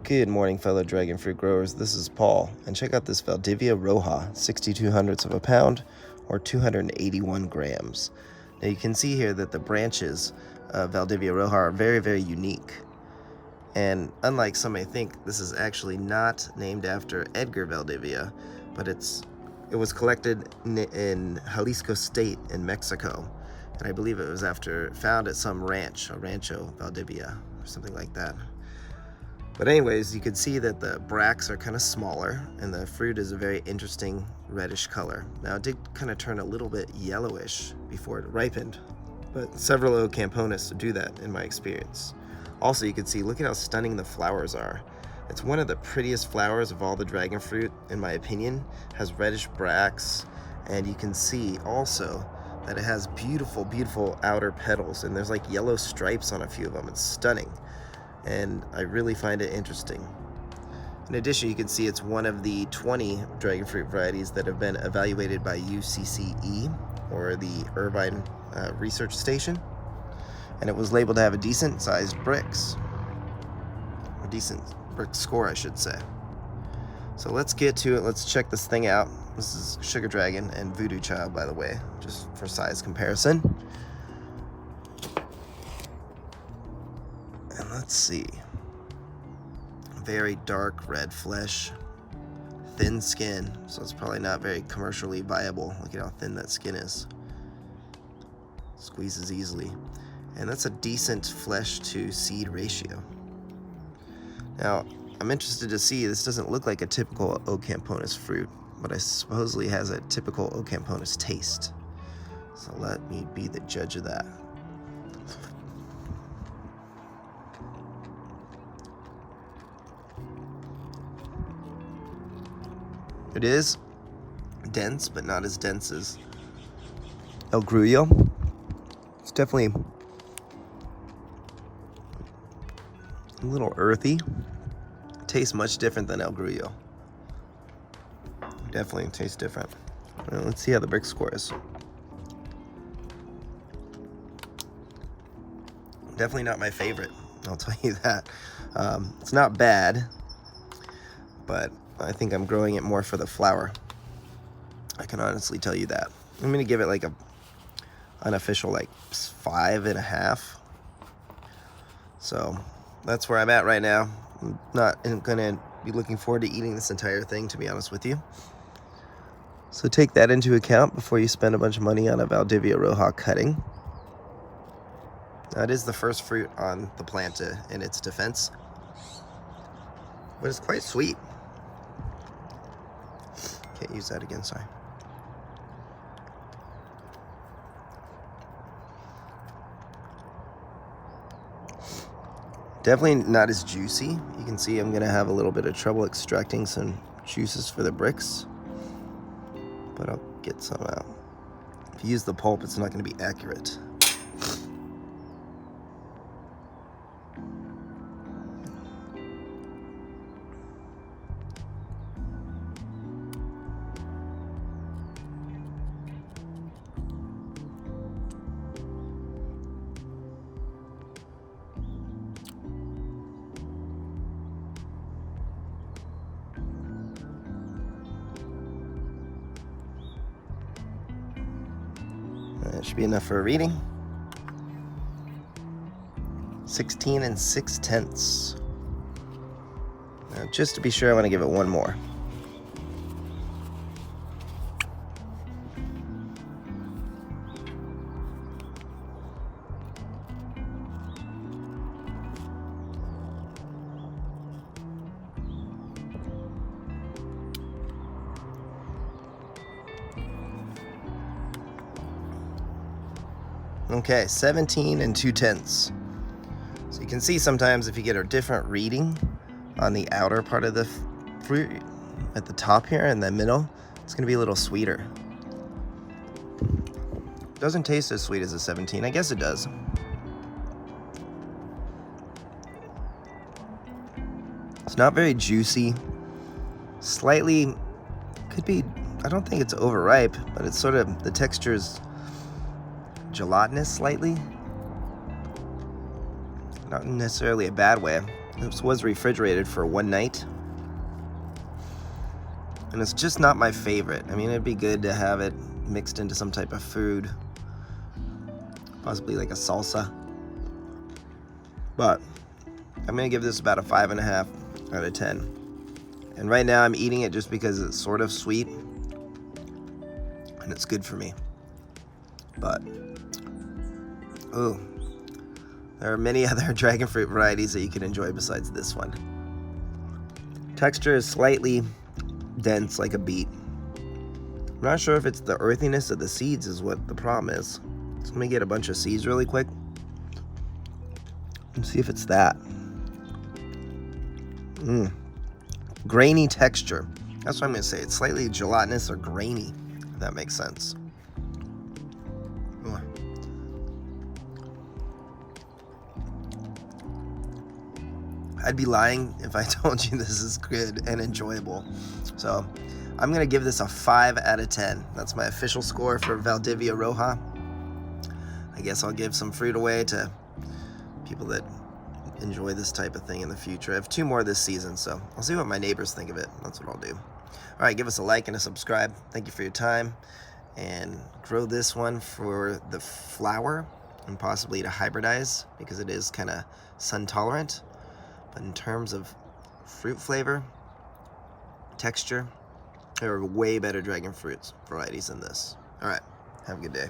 Good morning, fellow dragon fruit growers. This is Paul, and check out this Valdivia Roja, 62 hundredths of a pound, or 281 grams. Now you can see here that the branches of Valdivia Roja are very, very unique. And unlike some may think, this is actually not named after Edgar Valdivia, but it was collected in Jalisco State in Mexico. And I believe it was found at some ranch, a Rancho Valdivia, or something like that. But anyways, you can see that the bracts are kind of smaller and the fruit is a very interesting reddish color. Now it did kind of turn a little bit yellowish before it ripened, but several O. camponus do that in my experience. Also, you can see, look at how stunning the flowers are. It's one of the prettiest flowers of all the dragon fruit, in my opinion. It has reddish bracts, and you can see also that it has beautiful, beautiful outer petals, and there's like yellow stripes on a few of them. It's stunning. And I really find it interesting. In addition, you can see it's one of the 20 dragon fruit varieties that have been evaluated by UCCE, or the Irvine Research Station, and it was labeled to have a decent sized BRIX, a decent BRIX score, I should say. So let's get to it. Let's check this thing out. This is Sugar Dragon and Voodoo Child, by the way, just for size comparison. And let's see. Very dark red flesh, thin skin, so it's probably not very commercially viable. Look at how thin that skin is. Squeezes easily. And that's a decent flesh to seed ratio. Now, I'm interested to see, this doesn't look like a typical O. camponus fruit, but it supposedly has a typical O. camponus taste. So let me be the judge of that. It is dense, but not as dense as El Grullo. It's definitely a little earthy. It tastes much different than El Grullo. Definitely tastes different. Well, let's see how the BRIX score is. Definitely not my favorite, I'll tell you that. It's not bad, but I think I'm growing it more for the flower. I can honestly tell you that. I'm gonna give it like a unofficial like 5.5. So that's where I'm at right now. I'm not gonna be looking forward to eating this entire thing, to be honest with you. So take that into account before you spend a bunch of money on a Valdivia Roja cutting. That is the first fruit on the plant in its defense, but it's quite sweet. Can't use that again, sorry. Definitely not as juicy. You can see I'm gonna have a little bit of trouble extracting some juices for the BRIX, but I'll get some out. If you use the pulp, it's not gonna be accurate. That should be enough for a reading. 16 6/10. Now, just to be sure, I want to give it one more. Okay, 17 2/10. So you can see sometimes if you get a different reading on the outer part of the fruit at the top here in the middle, it's gonna be a little sweeter. Doesn't taste as sweet as a 17. I guess it does. It's not very juicy. Slightly, could be, I don't think it's overripe, but it's sort of, the texture is gelatinous slightly. Not necessarily a bad way. This was refrigerated for one night. And it's just not my favorite. I mean, it'd be good to have it mixed into some type of food. Possibly like a salsa. But I'm gonna give this about a 5.5 out of 10. And right now I'm eating it just because it's sort of sweet and it's good for me. But, ooh, there are many other dragon fruit varieties that you can enjoy besides this one. Texture is slightly dense like a beet. I'm not sure if it's the earthiness of the seeds is what the problem is. So let me get a bunch of seeds really quick and see if it's that. Grainy texture. That's what I'm gonna say. It's slightly gelatinous or grainy, if that makes sense. Ooh. I'd be lying if I told you this is good and enjoyable. So I'm gonna give this a 5 out of 10. That's my official score for Valdivia Roja. I guess I'll give some fruit away to people that enjoy this type of thing in the future. I have 2 more this season, so I'll see what my neighbors think of it. That's what I'll do. All right, give us a like and a subscribe. Thank you for your time. And grow this one for the flower and possibly to hybridize because it is kind of sun tolerant. But in terms of fruit flavor, texture, there are way better dragon fruits varieties than this. All right, have a good day.